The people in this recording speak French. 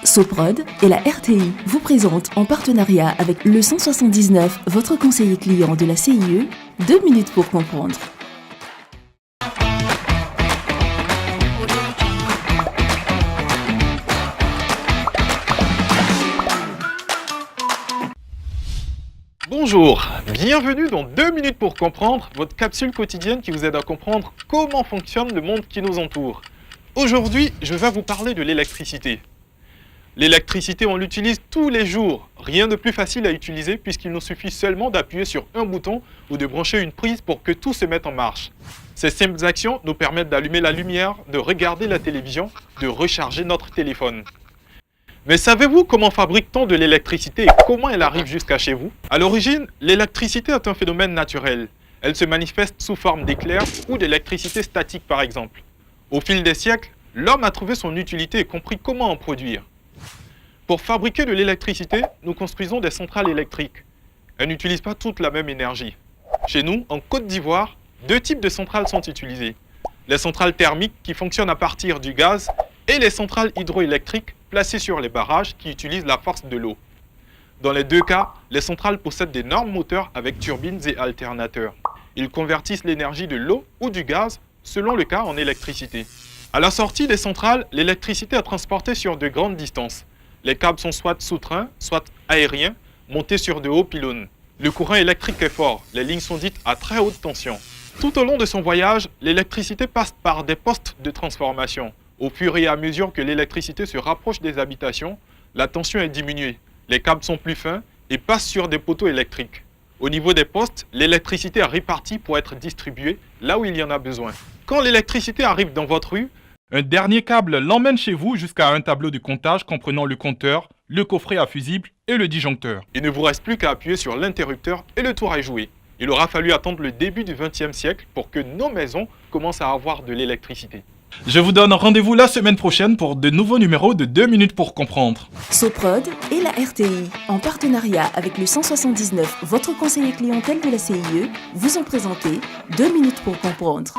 Soprod et la RTI vous présentent en partenariat avec le 179, votre conseiller client de la CIE, 2 minutes pour comprendre. Bonjour, bienvenue dans 2 minutes pour comprendre, votre capsule quotidienne qui vous aide à comprendre comment fonctionne le monde qui nous entoure. Aujourd'hui, je vais vous parler de l'électricité. L'électricité, on l'utilise tous les jours. Rien de plus facile à utiliser puisqu'il nous suffit seulement d'appuyer sur un bouton ou de brancher une prise pour que tout se mette en marche. Ces simples actions nous permettent d'allumer la lumière, de regarder la télévision, de recharger notre téléphone. Mais savez-vous comment fabrique-t-on de l'électricité et comment elle arrive jusqu'à chez vous? À l'origine, l'électricité est un phénomène naturel. Elle se manifeste sous forme d'éclairs ou d'électricité statique par exemple. Au fil des siècles, l'homme a trouvé son utilité et compris comment en produire. Pour fabriquer de l'électricité, nous construisons des centrales électriques. Elles n'utilisent pas toutes la même énergie. Chez nous, en Côte d'Ivoire, 2 types de centrales sont utilisées. Les centrales thermiques qui fonctionnent à partir du gaz et les centrales hydroélectriques placées sur les barrages qui utilisent la force de l'eau. Dans les 2 cas, les centrales possèdent d'énormes moteurs avec turbines et alternateurs. Ils convertissent l'énergie de l'eau ou du gaz, selon le cas, en électricité. À la sortie des centrales, l'électricité est transportée sur de grandes distances. Les câbles sont soit sous-trains, soit aériens, montés sur de hauts pylônes. Le courant électrique est fort, les lignes sont dites à très haute tension. Tout au long de son voyage, l'électricité passe par des postes de transformation. Au fur et à mesure que l'électricité se rapproche des habitations, la tension est diminuée. Les câbles sont plus fins et passent sur des poteaux électriques. Au niveau des postes, l'électricité est répartie pour être distribuée là où il y en a besoin. Quand l'électricité arrive dans votre rue, un dernier câble l'emmène chez vous jusqu'à un tableau de comptage comprenant le compteur, le coffret à fusible et le disjoncteur. Il ne vous reste plus qu'à appuyer sur l'interrupteur et le tour est joué. Il aura fallu attendre le début du XXe siècle pour que nos maisons commencent à avoir de l'électricité. Je vous donne rendez-vous la semaine prochaine pour de nouveaux numéros de 2 minutes pour comprendre. Soprod et la RTI, en partenariat avec le 179, votre conseiller clientèle de la CIE, vous ont présenté 2 minutes pour comprendre.